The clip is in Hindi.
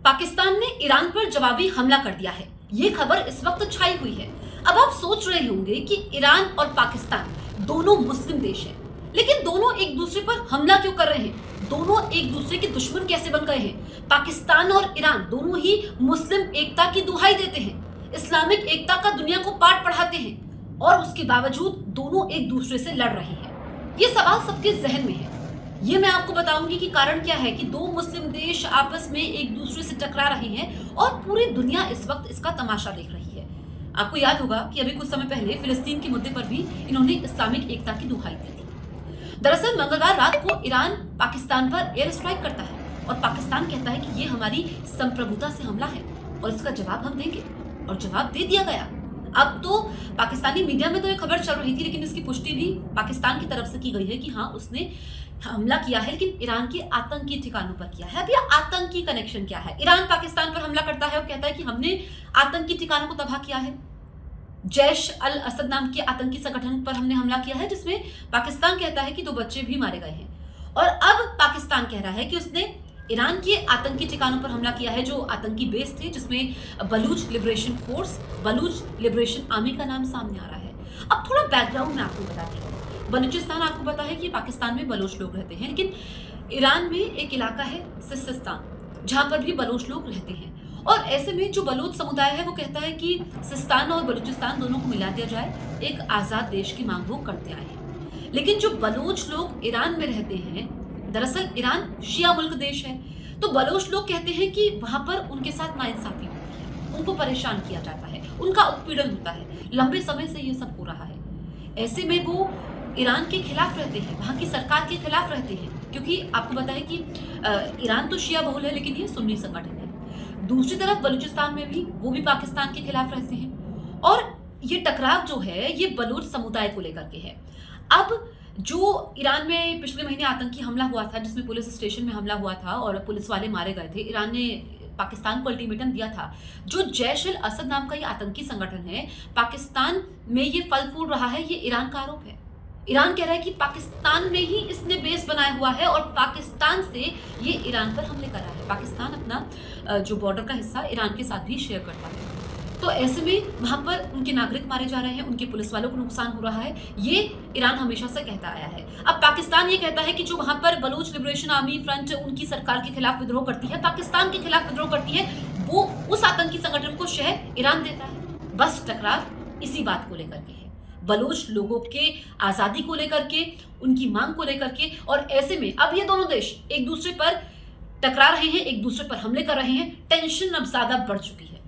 पाकिस्तान ने ईरान पर जवाबी हमला कर दिया है। ये खबर इस वक्त छाई हुई है। अब आप सोच रहे होंगे कि ईरान और पाकिस्तान दोनों मुस्लिम देश हैं, लेकिन दोनों एक दूसरे पर हमला क्यों कर रहे हैं? दोनों एक दूसरे के दुश्मन कैसे बन गए हैं? पाकिस्तान और ईरान दोनों ही मुस्लिम एकता की दुहाई देते हैं, इस्लामिक एकता का दुनिया को पाठ पढ़ाते हैं, और उसके बावजूद दोनों एक दूसरे से लड़ रहे हैं। ये सवाल सबके जहन में है। ये मैं आपको बताऊंगी कि कारण क्या है कि दो मुस्लिम देश आपस में एक दूसरे से टकरा रहे हैं और पूरी दुनिया इस वक्त इसका तमाशा देख रही है। आपको याद होगा कि अभी कुछ समय पहले फिलिस्तीन के मुद्दे पर भी इन्होंने इस्लामिक एकता की दुहाई दी थी। दरअसल मंगलवार रात को ईरान पाकिस्तान पर एयर स्ट्राइक करता है और पाकिस्तान कहता है कि ये हमारी संप्रभुता से हमला है और इसका जवाब हम देंगे, और जवाब दे दिया गया। अब तो पाकिस्तानी मीडिया में तो ये खबर चल रही थी, लेकिन इसकी पुष्टि भी पाकिस्तान की तरफ से की गई है कि हाँ, उसने हमला किया है, लेकिन ईरान के आतंकी ठिकानों पर किया है। अब यह आतंकी कनेक्शन क्या है? ईरान पाकिस्तान पर हमला करता है और कहता है कि हमने आतंकी ठिकानों को तबाह किया है। जैश अल असद नाम के आतंकी संगठन पर हमने हमला किया है, जिसमें पाकिस्तान कहता है कि 2 बच्चे भी मारे गए हैं। और अब पाकिस्तान कह रहा है कि उसने ईरान के आतंकी ठिकानों पर हमला किया है, जो आतंकी बेस थे, जिसमें Baloch liberation force, Baloch liberation army का नाम सामने आ रहा है। अब थोड़ा बैकग्राउंड में आपको बताती हूँ। बलूचिस्तान आपको पता है कि पाकिस्तान में बलोच लोग रहते हैं, लेकिन ईरान में एक इलाका है सिस्तान, जहां पर भी बलोच लोग रहते हैं। और ऐसे में जो बलूच समुदाय है वो कहता है कि सिस्तान और बलूचिस्तान दोनों को मिला दिया जाए, एक आजाद देश की मांग वो करते आए हैं। लेकिन जो बलोच लोग ईरान में रहते हैं, दरअसल ईरान शिया मुल्क देश है, तो बलोच लोग कहते हैं कि वहां पर उनके साथ नाइंसाफी होती है, उनको परेशान किया जाता है, उनका उत्पीड़न होता है। लंबे समय से ये सब हो रहा है। ऐसे में वो ईरान के खिलाफ रहते हैं, वहां की सरकार के खिलाफ रहते हैं, क्योंकि आपको पता है कि ईरान तो शिया बहुल है, लेकिन ये सुन्नी संगठन है। दूसरी तरफ बलूचिस्तान में भी वो भी पाकिस्तान के खिलाफ रहते हैं, और ये टकराव जो है ये बलूच समुदाय को लेकर के है। अब जो ईरान में पिछले महीने आतंकी हमला हुआ था, जिसमें पुलिस स्टेशन में हमला हुआ था और पुलिस वाले मारे गए थे, ईरान ने पाकिस्तान को अल्टीमेटम दिया था। जो जैश अल असद नाम का ये आतंकी संगठन है, पाकिस्तान में ये फल फूल रहा है, ये ईरान का आरोप है। ईरान कह रहा है कि पाकिस्तान में ही इसने बेस बनाया हुआ है और पाकिस्तान से ये ईरान पर हमले कर रहा है। पाकिस्तान अपना जो बॉर्डर का हिस्सा ईरान के साथ भी शेयर करता है, तो ऐसे में वहां पर उनके नागरिक मारे जा रहे हैं, उनके पुलिस वालों को नुकसान हो रहा है। ये ईरान हमेशा से कहता आया है। अब पाकिस्तान ये कहता है कि जो वहां पर बलूच लिबरेशन आर्मी फ्रंट उनकी सरकार के खिलाफ विद्रोह करती है, पाकिस्तान के खिलाफ विद्रोह करती है, वो उस आतंकी संगठन को शह ईरान देता है। बस टकराव इसी बात को लेकर के है, बलूच लोगों के आजादी को लेकर के, उनकी मांग को लेकर के। और ऐसे में अब ये दोनों देश एक दूसरे पर टकरा रहे हैं, एक दूसरे पर हमले कर रहे हैं। टेंशन अब ज्यादा बढ़ चुकी है।